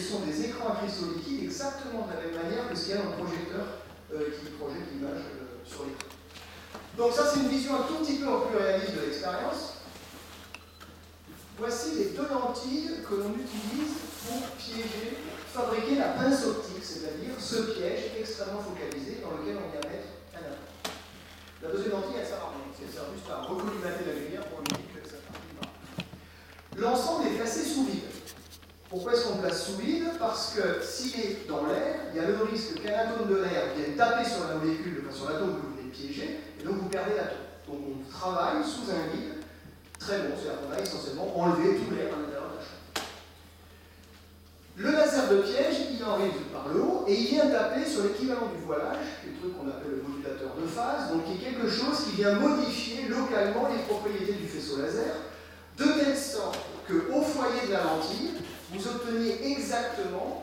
ce sont des écrans à cristaux liquides exactement de la même manière que ce qu'il y a dans le projecteur qui projette l'image sur l'écran. Donc ça, c'est une vision un tout petit peu en plus réaliste de l'expérience. Voici les deux lentilles que l'on utilise pour piéger, fabriquer la pince optique, c'est-à-dire ce piège extrêmement focalisé dans lequel on vient mettre un atome. La deuxième lentille, elle sert à rien, elle sert juste à recollimater la lumière pour indiquer que ça partit. L'ensemble est placé sous vide. Pourquoi est-ce qu'on place sous vide? Parce que s'il est dans l'air, il y a le risque qu'un atome de l'air vienne taper sur la molécule, enfin sur l'atome que vous venez de piéger, et donc vous perdez l'atome. Donc on travaille sous un vide très bon, c'est-à-dire qu'on a essentiellement enlevé tout l'air à l'intérieur de la chambre. Le laser de piège, il arrive par le haut et il vient taper sur l'équivalent du voilage, le truc qu'on appelle le modulateur de phase, donc qui est quelque chose qui vient modifier localement les propriétés du faisceau laser, de telle sorte qu'au foyer de la lentille, vous obteniez exactement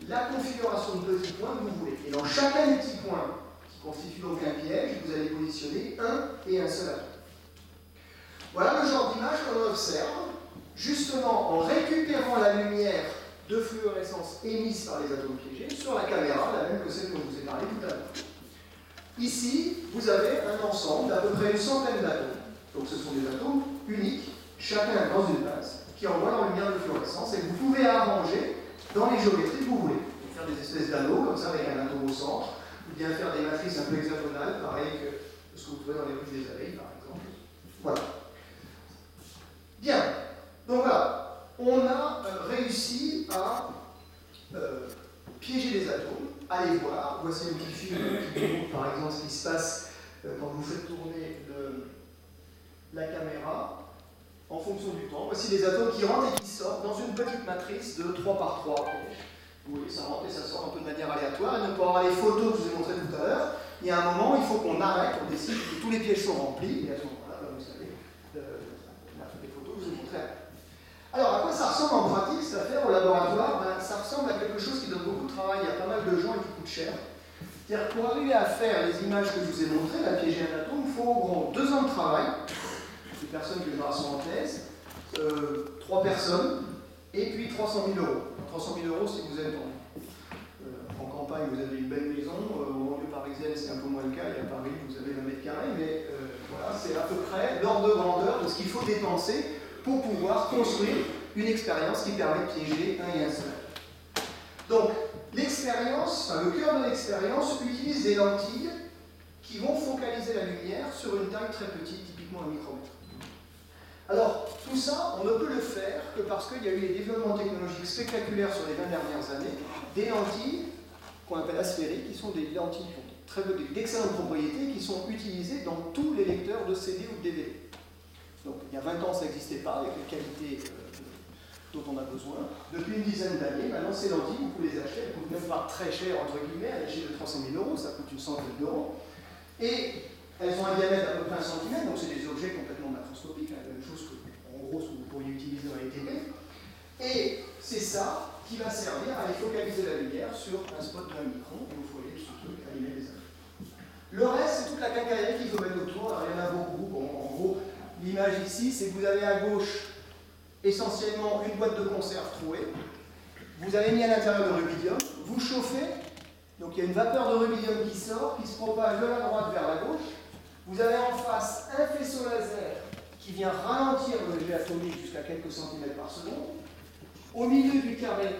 la configuration de petits points que vous voulez. Et dans chacun des petits points, qui constituent donc un piège, vous allez positionner un et un seul atome. Voilà le genre d'image qu'on observe, justement en récupérant la lumière de fluorescence émise par les atomes piégés sur la caméra, la même que celle dont je vous ai parlé tout à l'heure. Ici, vous avez un ensemble d'à peu près une centaine d'atomes. Donc ce sont des atomes uniques, chacun dans une base, qui envoient leur lumière de fluorescence et que vous pouvez arranger dans les géométries que vous voulez. Vous pouvez faire des espèces d'anneaux, comme ça, avec un atome au centre, ou bien faire des matrices un peu hexagonales, pareil que ce que vous trouvez dans les rues des abeilles, par exemple. Voilà. Bien, donc voilà, on a réussi à piéger les atomes. Allez voir, voici un petit film qui vous montre par exemple ce qui se passe quand vous faites tourner la caméra en fonction du temps. Voici les atomes qui rentrent et qui sortent dans une petite matrice de 3 par 3. Vous voyez, ça rentre et ça sort un peu de manière aléatoire. Et donc pour avoir les photos que je vous ai montrées tout à l'heure, il y a un moment, il faut qu'on arrête, on décide que tous les pièges sont remplis, et à ce moment-là, vous savez, les photos que je vous ai montrées. Alors, à quoi ça ressemble en pratique, cette affaire, au laboratoire? Ça ressemble à quelque chose qui donne beaucoup de travail, il y a pas mal de gens et qui coûte cher. C'est-à-dire, pour arriver à faire les images que je vous ai montrées, à piéger un atome, il faut au grand 2 ans de travail, des personnes qui sont en thèse, 3 personnes, et puis 300 000 euros. 300 000 euros si vous êtes en campagne, vous avez une belle maison, en banlieue parisienne c'est un peu moins le cas, et à Paris vous avez 20 mètres carrés, mais voilà, c'est à peu près l'ordre de grandeur de ce qu'il faut dépenser pour pouvoir construire une expérience qui permet de piéger un et un seul. Donc, l'expérience, enfin, le cœur de l'expérience utilise des lentilles qui vont focaliser la lumière sur une taille très petite, typiquement 1 micromètre. Alors, tout ça, on ne peut le faire que parce qu'il y a eu des développements technologiques spectaculaires sur les 20 dernières années, des lentilles qu'on appelle asphériques, qui sont des lentilles qui ont d'excellentes propriétés, qui sont utilisées dans tous les lecteurs de CD ou de DVD. Donc, il y a 20 ans, ça n'existait pas, avec les qualités dont on a besoin. Depuis une dizaine d'années, maintenant, ces lentilles, vous pouvez les acheter, elles ne coûtent même pas très cher, entre guillemets, à l'échelle de 300 000 euros, ça coûte une centaine d'euros. Et elles ont un diamètre à peu près 1 cm, donc c'est des objets complètement macroscopiques, la même chose que, en gros, ce que vous pourriez utiliser dans les télé. Et c'est ça qui va servir à aller focaliser la lumière sur un spot de 1 micron, et vous voyez ce truc allumer les atomes. Le reste, c'est toute la quincaillerie qu'il faut mettre autour, alors il y en a beaucoup. Bon, en gros, l'image ici, c'est que vous avez à gauche essentiellement une boîte de conserve trouée. Vous avez mis à l'intérieur le rubidium, vous chauffez, donc il y a une vapeur de rubidium qui sort, qui se propage de la droite vers la gauche. Vous avez en face un faisceau laser qui vient ralentir le jet atomique jusqu'à quelques centimètres par seconde. Au milieu du carré,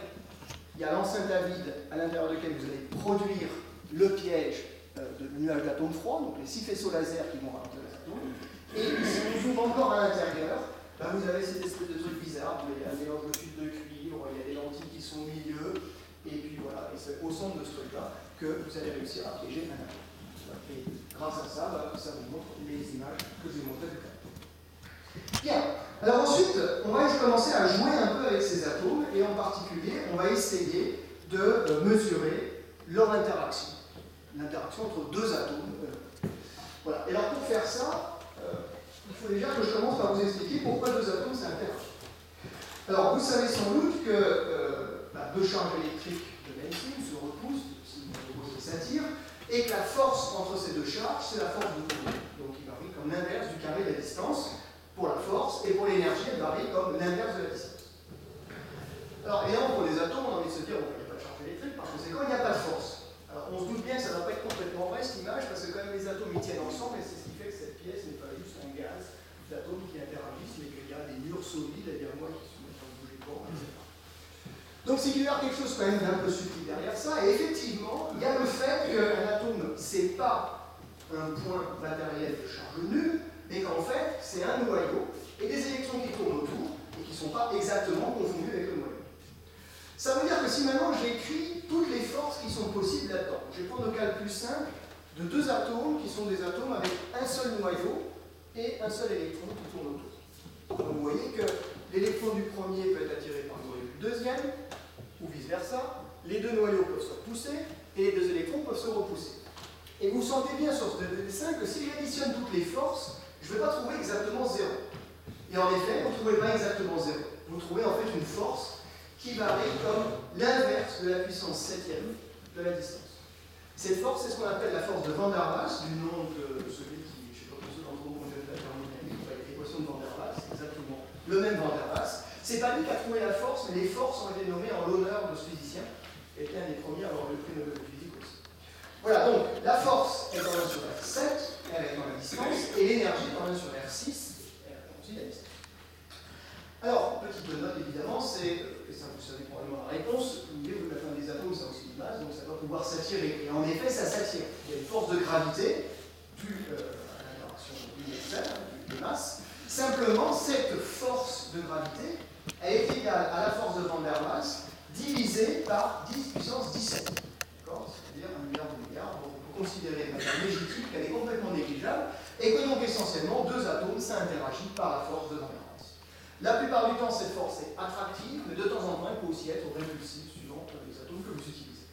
il y a l'enceinte à vide à l'intérieur duquel vous allez produire le piège de nuages d'atomes froids, donc les 6 faisceaux laser qui vont ralentir les atomes. Et si on zoome encore à l'intérieur, ben vous avez cette espèce de truc bizarre, il y a un mélange de fils de cuivre, il y a des lentilles qui sont au milieu, et puis voilà, et c'est au centre de ce truc-là que vous allez réussir à piéger un atome. Et grâce à ça, ça vous montre les images que je vous ai montrées tout à l'heure. Bien, alors ensuite, on va commencer à jouer un peu avec ces atomes, et en particulier, on va essayer de mesurer leur interaction. L'interaction entre 2 atomes. Voilà, et alors pour faire ça, il faut déjà que je commence par vous expliquer pourquoi 2 atomes s'interagissent. Alors, vous savez sans doute que 2 charges électriques de Lenzing se repoussent, qui s'attirent, et que la force entre ces 2 charges, c'est la force de courant. Donc, il varie comme l'inverse du carré de la distance pour la force, et pour l'énergie, elle varie comme l'inverse de la distance. Alors, évidemment, pour les atomes, on a envie de que c'est quand il n'y a pas de force. Alors on se doute bien que ça ne va pas être complètement vrai cette image, parce que quand même les atomes ils tiennent ensemble, et c'est ce qui fait que cette pièce n'est pas juste un gaz d'atomes qui interagissent, mais qu'il y a des murs solides, derrière moi qui se mettent à bouger fort, etc. Donc c'est qu'il y a quelque chose quand même d'un peu subtil derrière ça, et effectivement, il y a le fait qu'un atome, c'est pas un point matériel de charge nulle, mais qu'en fait, c'est un noyau, et des électrons qui tournent autour, et qui ne sont pas exactement confondus avec le noyau. Ça veut dire que si maintenant j'écris toutes les forces qui sont possibles là-dedans, je vais prendre le cas le plus simple de deux atomes qui sont des atomes avec un seul noyau et un seul électron qui tourne autour. Donc vous voyez que l'électron du premier peut être attiré par le noyau du deuxième, ou vice-versa, les deux noyaux peuvent se repousser et les deux électrons peuvent se repousser. Et vous sentez bien sur ce dessin que si j'additionne toutes les forces, je ne vais pas trouver exactement 0. Et en effet, vous ne trouvez pas exactement 0. Vous trouvez en fait une force qui varie comme l'inverse de la puissance 7e de la distance. Cette force, c'est ce qu'on appelle la force de Van der Waals, du nom de celui qui, je ne sais pas pour ceux d'entre vous qui ont fait la thermodynamique, l'équation de Van der Waals, c'est exactement le même Van der Waals. C'est pas lui qui a trouvé la force, mais les forces ont été nommées en l'honneur de ce physicien, et qui est un des premiers à avoir le prix Nobel de physique aussi. Voilà, donc la force est en 1 sur R7, elle est dans la distance, et l'énergie est en 1 sur R6, elle est aussi la distance. Alors, petite note évidemment, c'est, et ça vous savez probablement la réponse, vous l'atome des atomes, ça a aussi une masse, donc ça doit pouvoir s'attirer. Et en effet, ça s'attire. Il y a une force de gravité, due à l'interaction universelle, de masse. Simplement, cette force de gravité, elle est égale à la force de Van der Waals divisée par 10 puissance 17. D'accord ? C'est-à-dire 1 milliard de milliards. Donc on peut considérer de manière légitime qu'elle est complètement négligeable et que donc essentiellement, deux atomes, ça interagit par la force de Van der Waals. La plupart du temps, cette force est attractive, mais de temps en temps, elle peut aussi être répulsive suivant les atomes que vous utilisez.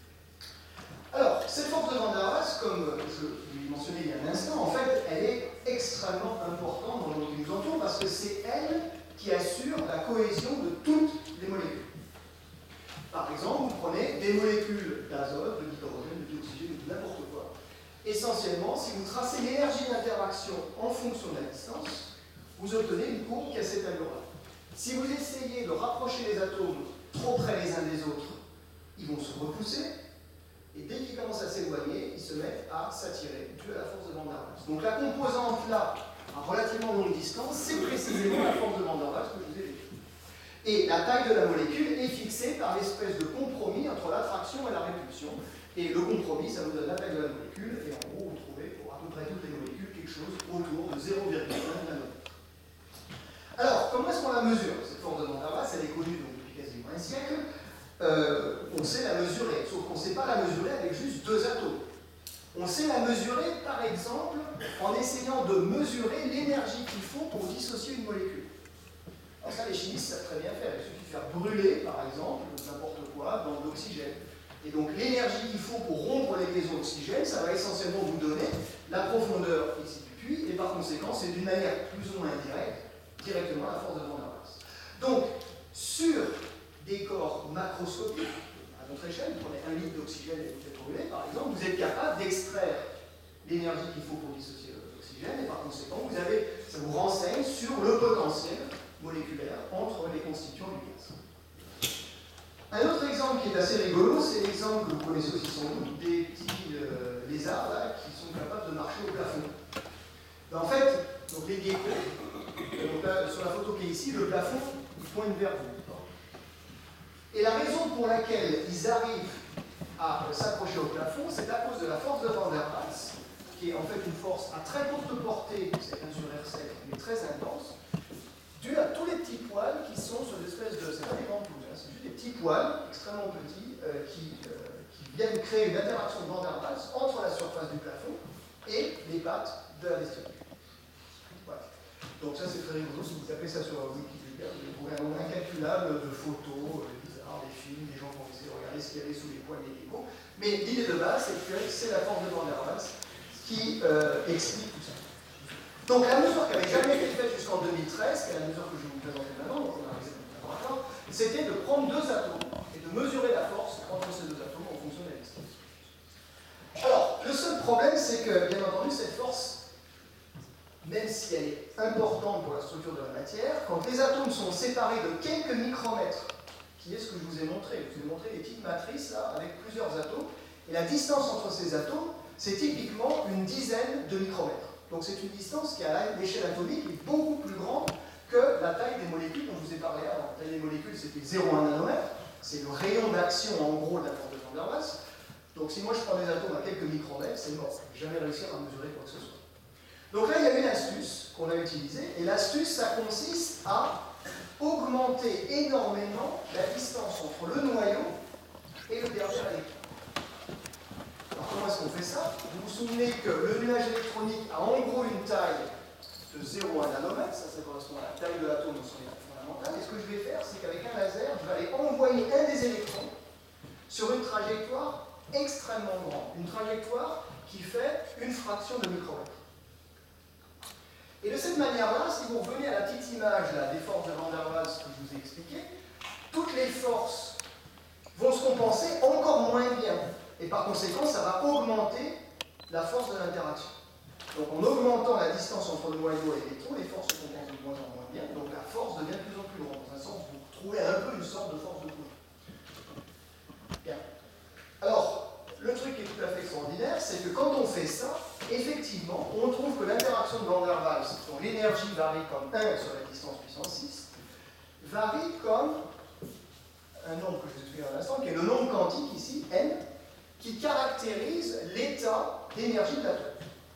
Alors, cette force de Van der Waals, comme je l'ai mentionné il y a un instant, en fait, elle est extrêmement importante dans le monde qui nous entoure parce que c'est elle qui assure la cohésion de toutes les molécules. Par exemple, vous prenez des molécules d'azote, d'hydrogène, d'oxygène, de n'importe quoi. Essentiellement, si vous tracez l'énergie d'interaction en fonction de la distance, vous obtenez une courbe qui a cette allure-là. Si vous essayez de rapprocher les atomes trop près les uns des autres, ils vont se repousser, et dès qu'ils commencent à s'éloigner, ils se mettent à s'attirer, dû à la force de Van der Waals. Donc la composante là, à relativement longue distance, c'est précisément la force de Van der Waals que je vous ai décrite. Et la taille de la molécule est fixée par l'espèce de compromis entre l'attraction et la répulsion. Et le compromis, ça vous donne la taille de la molécule, et en gros, vous trouvez pour à peu près toutes les molécules quelque chose autour de 0,1 nanomètre. Alors, comment est-ce qu'on la mesure? Cette force de Van der Waals, elle est connue donc, depuis quasiment un siècle. On sait la mesurer, sauf qu'on ne sait pas la mesurer avec juste deux atomes. On sait la mesurer, par exemple, en essayant de mesurer l'énergie qu'il faut pour dissocier une molécule. Alors ça, les chimistes savent très bien faire. Il suffit de faire brûler, par exemple, n'importe quoi, dans de l'oxygène. Et donc, l'énergie qu'il faut pour rompre les liaisons d'oxygène, ça va essentiellement vous donner la profondeur ici du puits, et par conséquent, c'est d'une manière plus ou moins indirecte, directement la force de Van der Waals. Donc, sur des corps macroscopiques, à notre échelle, vous prenez 1 litre d'oxygène et vous faites brûler, par exemple, vous êtes capable d'extraire l'énergie qu'il faut pour dissocier l'oxygène, et par conséquent, ça vous renseigne sur le potentiel moléculaire entre les constituants du gaz. Un autre exemple qui est assez rigolo, c'est l'exemple que vous connaissez aussi sans doute, des petits lézards là, qui sont capables de marcher au plafond. En fait, donc les geckos, donc là, sur la photo qui est ici, le plafond, il pointe vers vous. Et la raison pour laquelle ils arrivent à s'approcher au plafond, c'est à cause de la force de Van der Waals, qui est en fait une force à très courte portée, c'est 1 sur R7, mais très intense, due à tous les petits poils qui sont sur l'espèce de... C'est pas des grands poules, hein, c'est juste des petits poils extrêmement petits qui viennent créer une interaction de Van der Waals entre la surface du plafond et les pattes de la vestibule. Voilà. Donc ça c'est très rigolo, si vous tapez ça sur Wikipédia, vous trouverez un nombre incalculable de photos bizarres, des films, des gens qui ont essayé de regarder ce qu'il y avait sous les poils des geckos. Mais l'idée de base, c'est que c'est la force de Van der Waals qui explique tout ça. Donc la mesure qui n'avait jamais été faite jusqu'en 2013, qui est la mesure que je vais vous présenter maintenant, donc on a réalisé maintenant, c'était de prendre deux atomes et de mesurer la force entre ces deux atomes en fonction de la distance. Alors, le seul problème, c'est que, bien entendu, cette force, même si elle est importante pour la structure de la matière, quand les atomes sont séparés de quelques micromètres, qui est ce que je vous ai montré. Je vous ai montré des petites matrices là, avec plusieurs atomes. Et la distance entre ces atomes, c'est typiquement une dizaine de micromètres. Donc c'est une distance qui, à l'échelle atomique, est beaucoup plus grande que la taille des molécules dont je vous ai parlé avant. La taille des molécules, c'était 0,1 nanomètre. C'est le rayon d'action, en gros, de la force de Van der Waals. Donc si moi je prends des atomes à quelques micromètres, c'est mort. Je ne vais jamais réussir à mesurer quoi que ce soit. Donc là, il y a une astuce qu'on a utilisée. Et l'astuce, ça consiste à augmenter énormément la distance entre le noyau et le dernier électron. Alors comment est-ce qu'on fait ça? Vous vous souvenez que le nuage électronique a en gros une taille de 0,1 nanomètre, ça correspond à la taille de l'atome dans son état fondamental. Et ce que je vais faire, c'est qu'avec un laser, je vais aller envoyer un des électrons sur une trajectoire extrêmement grande, une trajectoire qui fait une fraction de micromètre. Et de cette manière-là, si vous revenez à la petite image là, des forces de Van der Waals que je vous ai expliquées, toutes les forces vont se compenser encore moins bien. Et par conséquent, ça va augmenter la force de l'interaction. Donc en augmentant la distance entre le noyau et l'électron, les forces se compensent de moins en moins bien, donc la force devient de plus en plus grande. Dans un sens, vous retrouvez un peu une sorte de force de Coulomb. Bien. Alors, le truc qui est tout à fait extraordinaire, c'est que quand on fait ça, effectivement, on trouve que l'interaction de Van der Waals, dont l'énergie varie comme 1 sur la distance puissance 6, varie comme un nombre que je vous expliquerai à l'instant, qui est le nombre quantique ici, n, qui caractérise l'état d'énergie de l'atome.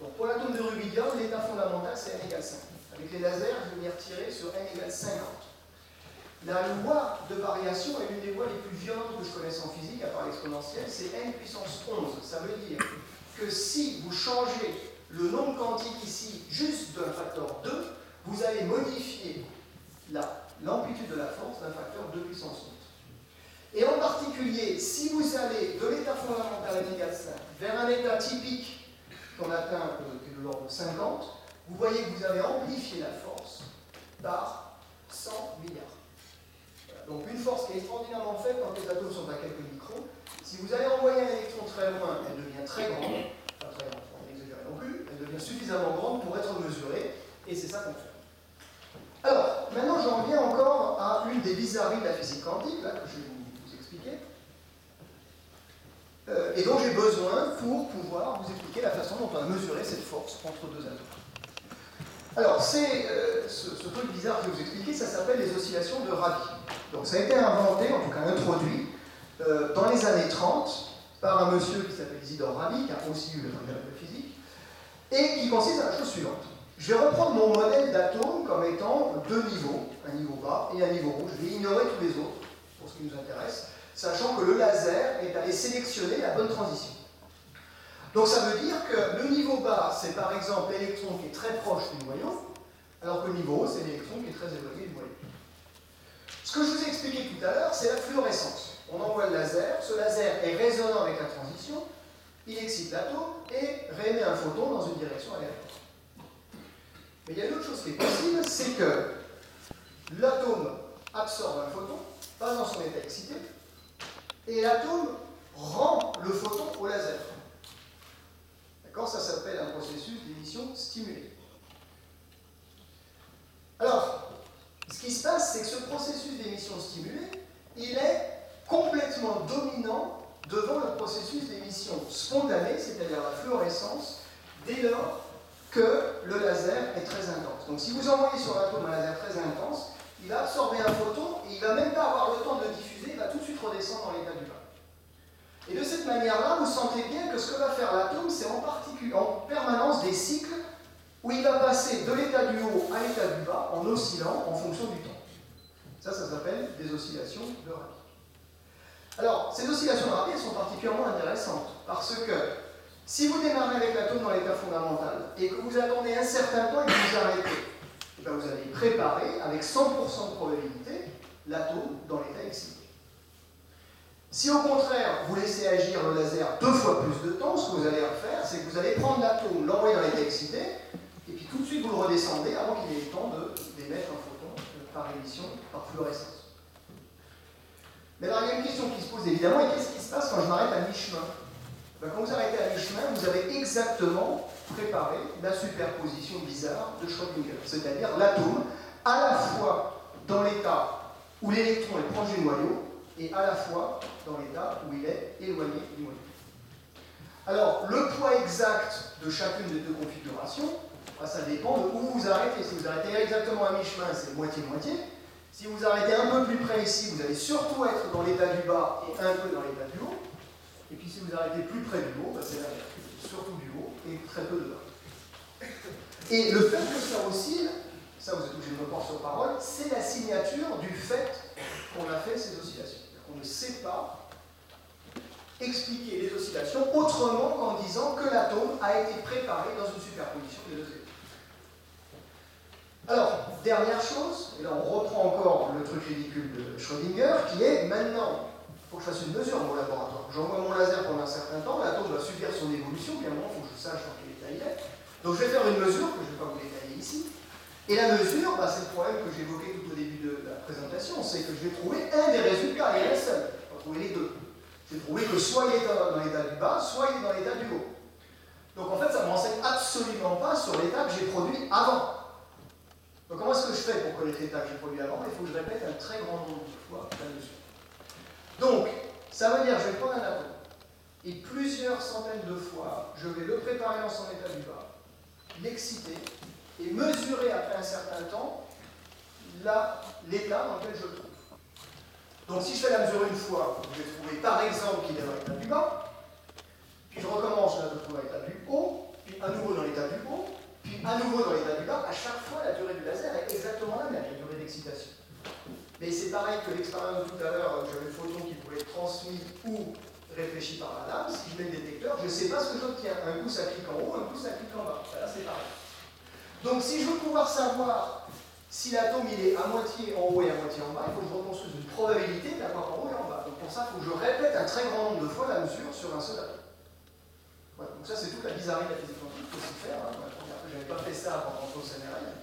Donc pour l'atome de rubidium, l'état fondamental c'est n égale 5. Avec les lasers, je vais les retirer sur n égale 50. La loi de variation est l'une des lois les plus violentes que je connaisse en physique, à part l'exponentielle, c'est n puissance 11. Ça veut dire que si vous changez le nombre quantique ici juste d'un facteur 2, vous allez modifier l'amplitude de la force d'un facteur 2 puissance 11. Et en particulier, si vous allez de l'état fondamental n égale 5 vers un état typique qu'on atteint de l'ordre de 50, vous voyez que vous avez amplifié la force par 100 milliards. Donc une force qui est extraordinairement faible quand les atomes sont à quelques microns. Si vous allez envoyer un électron très loin, elle devient très grande, pas très grande, on n'exagère non plus, elle devient suffisamment grande pour être mesurée, et c'est ça qu'on fait. Alors, maintenant j'en viens encore à une des bizarreries de la physique quantique, là, que je vais vous expliquer, et dont j'ai besoin pour pouvoir vous expliquer la façon dont on a mesuré cette force entre deux atomes. Alors, ce truc bizarre que je vais vous expliquer, ça s'appelle les oscillations de Rabi. Donc ça a été inventé, en tout cas introduit, dans les années 30, par un monsieur qui s'appelle Isidore Rabi, qui a aussi eu le Nobel de physique, et qui consiste à la chose suivante. Je vais reprendre mon modèle d'atome comme étant deux niveaux, un niveau bas et un niveau haut. Je vais ignorer tous les autres, pour ce qui nous intéresse, sachant que le laser est allé sélectionner la bonne transition. Donc ça veut dire que le niveau bas, c'est par exemple l'électron qui est très proche du noyau, alors que le niveau haut, c'est l'électron qui est très éloigné du noyau. Ce que je vous ai expliqué tout à l'heure, c'est la fluorescence. On envoie le laser, ce laser est résonnant avec la transition, il excite l'atome et réémet un photon dans une direction aléatoire. Mais il y a une autre chose qui est possible, c'est que l'atome absorbe un photon, pas dans son état excité, et l'atome rend le photon au laser. D'accord? Ça s'appelle un processus d'émission stimulée. Alors, ce qui se passe, c'est que ce processus d'émission stimulée, il est complètement dominant devant le processus d'émission spontanée, c'est-à-dire la fluorescence, dès lors que le laser est très intense. Donc si vous envoyez sur l'atome un laser très intense, il va absorber un photon et il ne va même pas avoir le temps de le diffuser, il va tout de suite redescendre dans l'état du bas. Et de cette manière-là, vous sentez bien que ce que va faire l'atome, c'est en permanence des cycles où il va passer de l'état du haut à l'état du bas en oscillant en fonction du temps. Ça s'appelle des oscillations de Rabi. Alors, ces oscillations de Rabi, elles sont particulièrement intéressantes parce que si vous démarrez avec l'atome dans l'état fondamental et que vous attendez un certain temps et que vous arrêtez, et bien vous allez préparer avec 100% de probabilité l'atome dans l'état excité. Si au contraire, vous laissez agir le laser 2 fois plus de temps, ce que vous allez faire, c'est que vous allez prendre l'atome, l'envoyer dans l'état excité, et puis tout de suite vous le redescendez avant qu'il ait le temps d'émettre un photon par émission, par fluorescence. Mais alors il y a une question qui se pose évidemment, et qu'est-ce qui se passe quand je m'arrête à mi-chemin? Ben, quand vous arrêtez à mi-chemin, vous avez exactement préparé la superposition bizarre de Schrödinger, c'est-à-dire l'atome, à la fois dans l'état où l'électron est proche du noyau, et à la fois dans l'état où il est éloigné du noyau. Alors, le poids exact de chacune des deux configurations, ça dépend de où vous arrêtez. Si vous arrêtez exactement à mi-chemin, c'est moitié-moitié. Si vous arrêtez un peu plus près ici, vous allez surtout être dans l'état du bas et un peu dans l'état du haut. Et puis si vous arrêtez plus près du haut, c'est l'inverse, surtout du haut et très peu de bas. Et le fait que ça oscille, ça vous êtes obligé de me croire sur parole, c'est la signature du fait qu'on a fait ces oscillations. On ne sait pas expliquer les oscillations autrement qu'en disant que l'atome a été préparé dans une superposition des deux éléments. Alors, dernière chose, et là on reprend encore le truc ridicule de Schrödinger, qui est maintenant, il faut que je fasse une mesure dans mon laboratoire. J'envoie mon laser pendant un certain temps, l'atome doit subir son évolution, puis à un moment il faut que je sache dans quel état il est. Donc je vais faire une mesure, que je ne vais pas vous détailler ici. Et la mesure, c'est le problème que j'évoquais tout au début de la présentation, c'est que je vais trouver un des résultats, et un seul. Je vais trouver les deux. Je vais trouver que soit il est dans l'état du bas, soit il est dans l'état du haut. Donc en fait, ça ne me renseigne absolument pas sur l'état que j'ai produit avant. Donc comment est-ce que je fais pour connaître l'état que j'ai produit avant? Il faut que je répète un très grand nombre de fois la mesure. Donc, ça veut dire que je vais prendre un atome, et plusieurs centaines de fois, je vais le préparer dans son état du bas, l'exciter, et mesurer après un certain temps l'état dans lequel je le trouve. Donc si je fais la mesure une fois, je vais trouver par exemple qu'il est dans l'état du bas, puis je recommence, je le trouve dans l'état du haut, puis à nouveau dans l'état du haut, puis à nouveau dans l'état du bas. À chaque fois, la durée du laser est exactement la même, la durée d'excitation. Mais c'est pareil que l'expérience de tout à l'heure, j'avais le photon qui pouvait être transmis ou réfléchi par la lame. Si je mets le détecteur, je ne sais pas ce que j'obtiens. Un coup, ça clique en haut, un coup, ça clique en bas. Là, c'est pareil. Donc si je veux pouvoir savoir si l'atome il est à moitié en haut et à moitié en bas, il faut que je reconstruise une probabilité d'avoir en haut et en bas. Donc pour ça, il faut que je répète un très grand nombre de fois la mesure sur un seul atome. Voilà. Donc ça, c'est toute la bizarrerie de la physique quantique, il faut s'y faire. Je n'avais pas fait ça avant d'entrer au CNRS.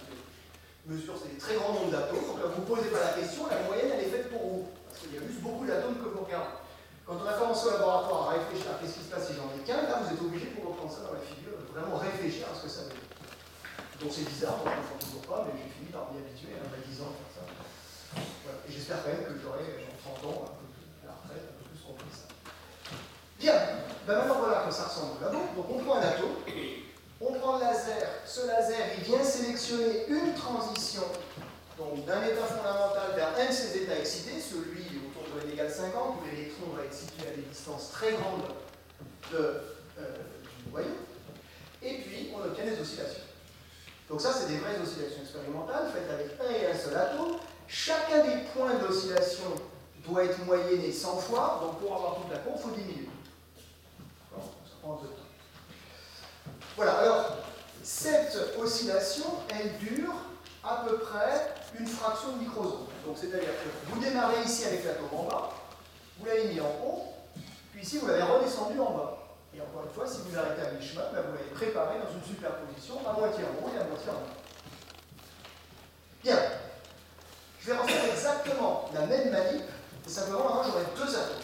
Mesure, c'est des très grands nombres d'atomes. Donc là, vous ne posez pas la question, la moyenne, elle est faite pour vous. Parce qu'il y a juste beaucoup d'atomes que vous regardez. Quand on a commencé au laboratoire à réfléchir à qu'est-ce qui se passe si j'en ai qu'un, là, vous êtes obligé pour reprendre ça dans la figure, de vraiment réfléchir à ce que ça veut dire. Donc c'est bizarre, moi je ne comprends toujours pas, mais j'ai fini par m'y habituer, à 10 ans à faire ça. Voilà. Et j'espère quand même que j'aurai, en 30 ans, un peu plus, à la retraite, un peu plus compris ça. Bien, maintenant voilà à quoi ça ressemble au labo. Donc on prend un atome, on prend le laser, ce laser il vient sélectionner une transition d'un état fondamental vers un de ses états excités, celui autour de n égale 50, où l'électron va être situé à des distances très grandes du noyau, et puis on obtient des oscillations. Donc ça, c'est des vraies oscillations expérimentales faites avec un et un seul atome. Chacun des points d'oscillation doit être moyenné 100 fois, donc pour avoir toute la courbe, il faut diminuer. Bon, ça prend un peu de temps. Voilà, alors, cette oscillation, elle dure à peu près une fraction de microseconde. Donc c'est-à-dire que vous démarrez ici avec l'atome en bas, vous l'avez mis en haut, puis ici vous l'avez redescendu en bas. Et encore une fois, si vous arrêtez à mi-chemin, vous l'avez préparé dans une superposition à moitié en haut et à moitié en bas. Bien. Je vais refaire exactement la même manip, et simplement maintenant j'aurai deux atomes.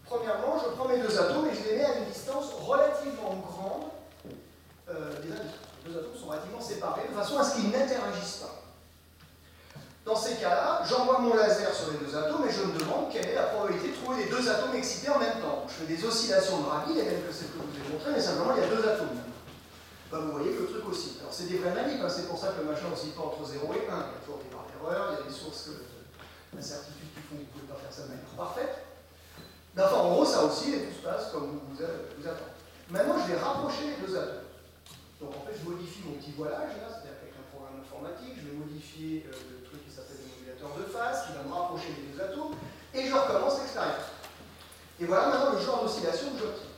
Premièrement, je prends mes deux atomes et je les mets à une distance relativement grande des atomes. Les deux atomes sont relativement séparés, de façon à ce qu'ils n'interagissent pas. Dans ces cas-là, j'envoie mon laser sur les deux atomes et je me demande quelle est la probabilité de trouver les deux atomes excités en même temps. Je fais des oscillations de Bragg, les mêmes que celles que je vous ai montrées, mais simplement il y a deux atomes. Ben, vous voyez que le truc oscille. Alors c'est des vraies manips, hein, c'est pour ça que le machin oscille pas entre 0 et 1. Il y a toujours des barres d'erreur, il y a des sources d'incertitude qui font que vous ne pouvez pas faire ça de manière parfaite. Mais enfin, en gros, ça oscille et tout se passe comme vous attendez. Maintenant, je vais rapprocher les deux atomes. Donc en fait, je modifie mon petit voilage, là, c'est-à-dire qu'avec un programme informatique, je vais modifier le truc qui s'appelle le modulateur de phase, qui va me rapprocher les deux atomes, et je recommence l'expérience. Et voilà maintenant le genre d'oscillation que j'obtiens.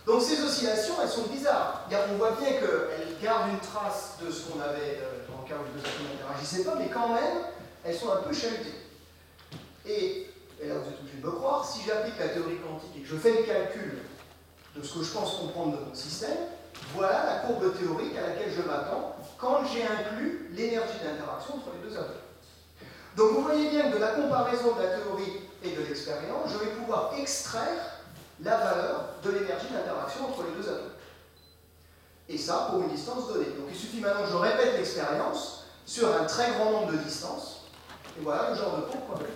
Donc ces oscillations, elles sont bizarres. On voit bien qu'elles gardent une trace de ce qu'on avait dans le cas où les deux atomes n'interagissaient pas, mais quand même, elles sont un peu chahutées. Et là, vous êtes obligé de me croire, si j'applique la théorie quantique et que je fais le calcul de ce que je pense comprendre de mon système, voilà la courbe théorique à laquelle je m'attends quand j'ai inclus l'énergie d'interaction entre les deux atomes. Donc vous voyez bien que de la comparaison de la théorie et de l'expérience, je vais pouvoir extraire la valeur de l'énergie d'interaction entre les deux atomes. Et ça pour une distance donnée. Donc il suffit maintenant que je répète l'expérience sur un très grand nombre de distances, et voilà le genre de courbe qu'on a.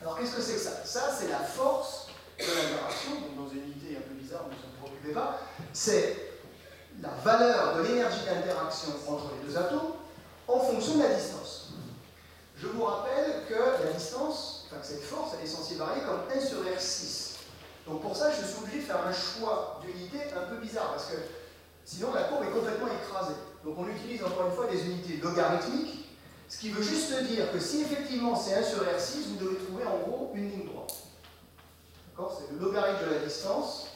Alors qu'est-ce que c'est que ça? Ça, c'est la force de l'interaction, donc dans une unité un peu bizarre, mais ne vous préoccupez pas, c'est la valeur de l'énergie d'interaction entre les deux atomes en fonction de la distance. Je vous rappelle que la distance, enfin que cette force, elle est censée varier comme 1 sur R6. Donc pour ça, je suis obligé de faire un choix d'unité un peu bizarre, parce que sinon la courbe est complètement écrasée. Donc on utilise encore une fois des unités logarithmiques, ce qui veut juste dire que si effectivement c'est 1 sur R6, vous devez trouver en gros une ligne droite. D'accord? C'est le logarithme de la distance,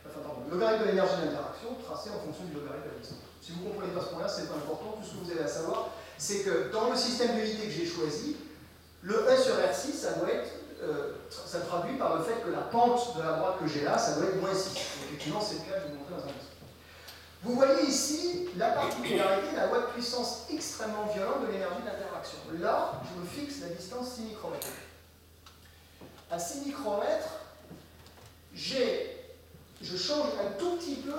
enfin pardon, le logarithme de l'énergie d'interaction tracé en fonction du logarithme de la distance. Si vous comprenez pas ce point-là, c'est pas important. Tout ce que vous avez à savoir, c'est que dans le système d'unité que j'ai choisi, le 1 sur R6, ça doit être, ça traduit par le fait que la pente de la droite que j'ai là, ça doit être moins 6. Effectivement, c'est le cas, je vais vous montrer dans un instant. Vous voyez ici la particularité d'un loi de puissance extrêmement violente de l'énergie d'interaction. Là, je me fixe la distance 6 micromètres. À 6 micromètres, je change un tout petit peu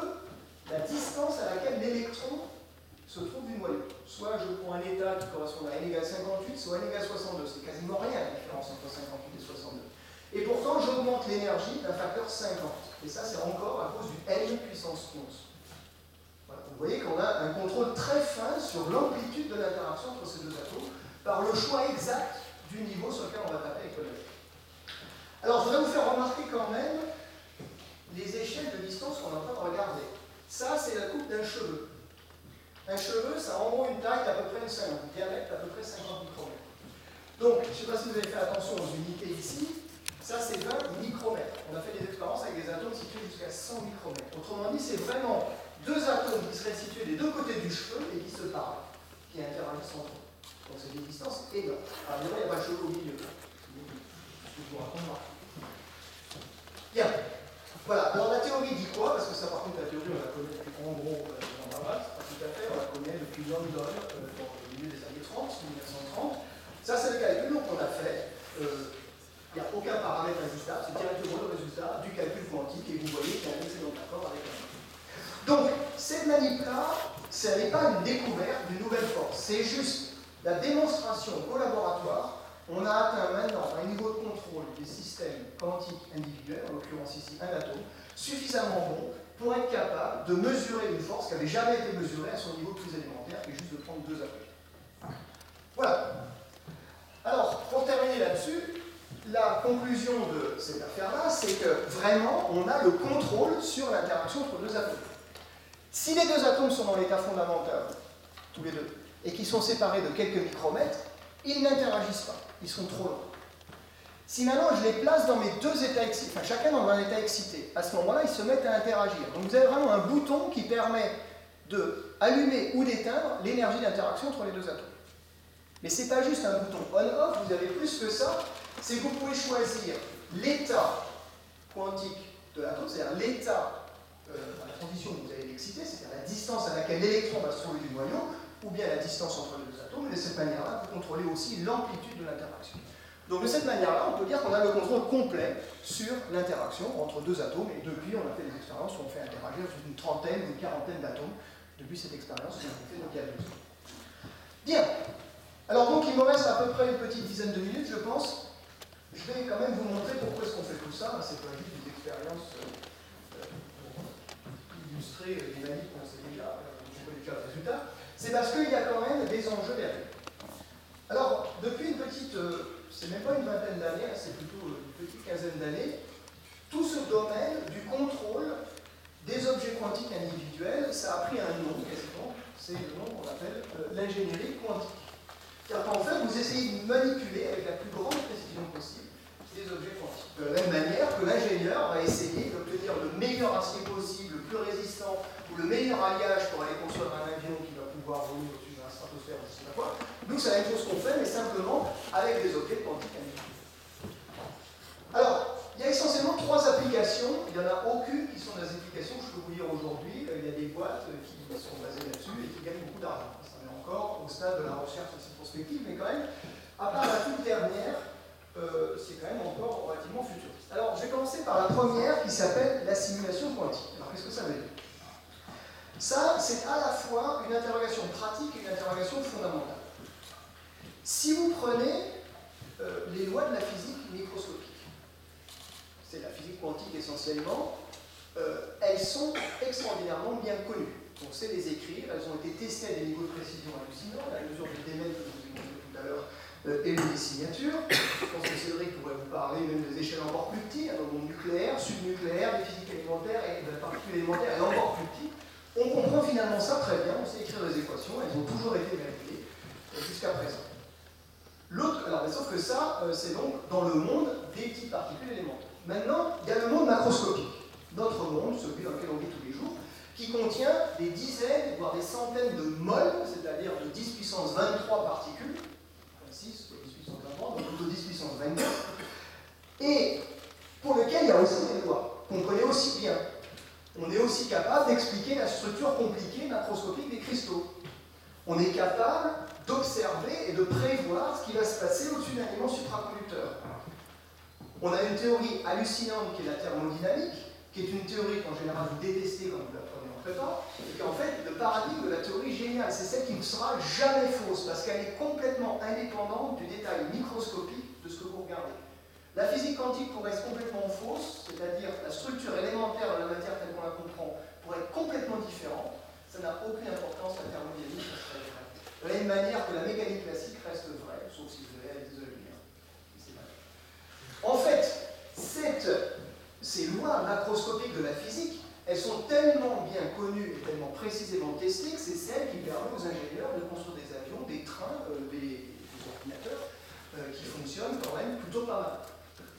la distance à laquelle l'électron se trouve du noyau. Soit je prends un état qui correspond à n égale 58, soit n égale 62. C'est quasiment rien la différence entre 58 et 62. Et pourtant, j'augmente l'énergie d'un facteur 50. Et ça, c'est encore à cause du n puissance 11. Voilà. Vous voyez qu'on a un contrôle très fin sur l'amplitude de l'interaction entre ces deux atomes par le choix exact du niveau sur lequel on va taper avec le levier. Alors, je voudrais vous faire remarquer quand même les échelles de distance qu'on est en train de regarder. Ça, c'est la coupe d'un cheveu. Un cheveu, ça a en gros une taille d'à peu près une seconde, un diamètre d'à peu près 50 micromètres. Donc, je ne sais pas si vous avez fait attention aux unités ici, ça c'est 20 micromètres. On a fait des expériences avec des atomes situés jusqu'à 100 micromètres. Autrement dit, c'est vraiment deux atomes qui seraient situés des deux côtés du cheveu et qui se parlent, qui interagissent entre eux. Donc c'est des distances énormes. Alors évidemment, il n'y a pas de cheveu au milieu. Je vous raconte pas. Bien. Voilà, alors la théorie dit quoi? Parce que ça, par contre, la théorie, on la connaît depuis, en gros, dans la base, pas tout à fait, on la connaît depuis London, dans le milieu des années 30, 1930. Ça, c'est le calcul qu'on a fait. Il n'y a aucun paramètre ajustable, c'est directement le résultat du calcul quantique, et vous voyez qu'il y a un excellent accord avec la manip. Donc, cette manip-là, ce n'est pas une découverte d'une nouvelle force, c'est juste la démonstration au laboratoire. On a atteint maintenant un niveau de contrôle des systèmes quantiques individuels, en l'occurrence ici un atome, suffisamment bon pour être capable de mesurer une force qui n'avait jamais été mesurée à son niveau le plus élémentaire, qui est juste de prendre deux atomes. Voilà. Alors, pour terminer là-dessus, la conclusion de cette affaire-là, c'est que vraiment, on a le contrôle sur l'interaction entre deux atomes. Si les deux atomes sont dans l'état fondamental, tous les deux, et qu'ils sont séparés de quelques micromètres, ils n'interagissent pas, ils sont trop loin. Si maintenant je les place dans mes deux états excités, enfin chacun dans un état excité, à ce moment-là, ils se mettent à interagir. Donc vous avez vraiment un bouton qui permet d'allumer ou d'éteindre l'énergie d'interaction entre les deux atomes. Mais ce n'est pas juste un bouton on-off, vous avez plus que ça, c'est que vous pouvez choisir l'état quantique de l'atome, c'est-à-dire l'état à la transition où vous allez l'exciter, c'est-à-dire la distance à laquelle l'électron va se trouver du noyau, ou bien la distance entre les deux atomes, et de cette manière-là, vous contrôlez aussi l'amplitude de l'interaction. Donc de cette manière-là, on peut dire qu'on a le contrôle complet sur l'interaction entre deux atomes, et depuis, on a fait des expériences où on fait interagir une trentaine ou une quarantaine d'atomes, depuis cette expérience qu'on a fait donc il y a 2 ans. Bien. Alors donc, il me reste à peu près une petite dizaine de minutes, je pense. Je vais quand même vous montrer pourquoi est-ce qu'on fait tout ça. C'est pas juste des expériences pour illustrer les manips qu'on sait déjà, on connaît déjà le résultat. C'est parce qu'il y a quand même des enjeux derrière. Alors, depuis une petite, c'est même pas une vingtaine d'années, c'est plutôt une petite quinzaine d'années, tout ce domaine du contrôle des objets quantiques individuels, ça a pris un nom quasiment, c'est le nom qu'on appelle l'ingénierie quantique. Car en fait, vous essayez de manipuler avec la plus grande précision possible des objets quantiques. De la même manière que l'ingénieur va essayer d'obtenir le meilleur acier possible, le plus résistant, ou le meilleur alliage pour aller construire un avion qui va pouvoir voler au-dessus de la stratosphère, je ne sais pas quoi. Nous, c'est la même chose qu'on fait, mais simplement avec des objets quantiques individuels. Alors, il y a essentiellement 3 applications. Il n'y en a aucune qui sont des applications que je peux vous dire aujourd'hui. Il y a des boîtes qui sont basées là-dessus et qui gagnent beaucoup d'argent. Ça en est encore au stade de la recherche assez prospective, mais quand même, à part la toute dernière, c'est quand même encore relativement futuriste. Alors, je vais commencer par la première qui s'appelle la simulation quantique. Alors, qu'est-ce que ça veut dire? Ça, c'est à la fois une interrogation pratique et une interrogation fondamentale. Si vous prenez les lois de la physique microscopiques. C'est la physique quantique essentiellement. Elles sont extraordinairement bien connues. On sait les écrire, elles ont été testées à des niveaux de précision hallucinants, la mesure de Démel que je vous ai montré tout à l'heure et des signatures. Je pense que Cédric pourrait vous parler même des échelles encore plus petites, au monde nucléaire, subnucléaire, des physiques élémentaires et de particules élémentaires et encore plus petites. On comprend finalement ça très bien, on sait écrire les équations, elles ont toujours été vérifiées jusqu'à présent. Alors, sauf que ça, c'est donc dans le monde des petites particules élémentaires. Maintenant, il y a le monde macroscopique, notre monde, celui dans lequel on vit tous les jours, qui contient des dizaines, voire des centaines de moles, c'est-à-dire de 10 puissance 23 particules, 6, 10 puissance 23, donc plutôt 10 puissance 24, et pour lequel il y a aussi des lois, qu'on connaît aussi bien. On est aussi capable d'expliquer la structure compliquée macroscopique des cristaux. On est capable d'observer et de prévoir ce qui va se passer au-dessus d'un élément supraconducteur. On a une théorie hallucinante qui est la thermodynamique, qui est une théorie qu'en général vous détestez quand vous la prenez en prépa, et qui est en fait le paradigme de la théorie géniale. C'est celle qui ne sera jamais fausse, parce qu'elle est complètement indépendante du détail microscopique de ce que vous regardez. La physique quantique pourrait être complètement fausse, c'est-à-dire la structure élémentaire de la matière telle qu'on la comprend pourrait être complètement différente. Ça n'a aucune importance, la thermodynamique resterait vraie. De la même manière que la mécanique classique reste vraie, sauf si vous avez des lumière. En fait, ces lois macroscopiques de la physique, elles sont tellement bien connues et tellement précisément testées que c'est celles qui permettent aux ingénieurs de construire des avions, des trains, des ordinateurs qui fonctionnent quand même plutôt pas mal.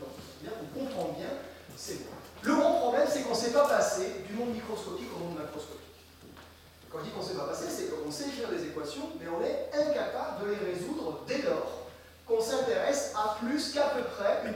Donc, c'est-à-dire qu'on comprend bien ces lois. Le grand problème, c'est qu'on ne sait pas passer du monde microscopique au monde macroscopique. Quand je dis qu'on ne sait pas passer, c'est qu'on sait écrire des équations, mais on est incapable de les résoudre dès lors qu'on s'intéresse à plus qu'à peu près une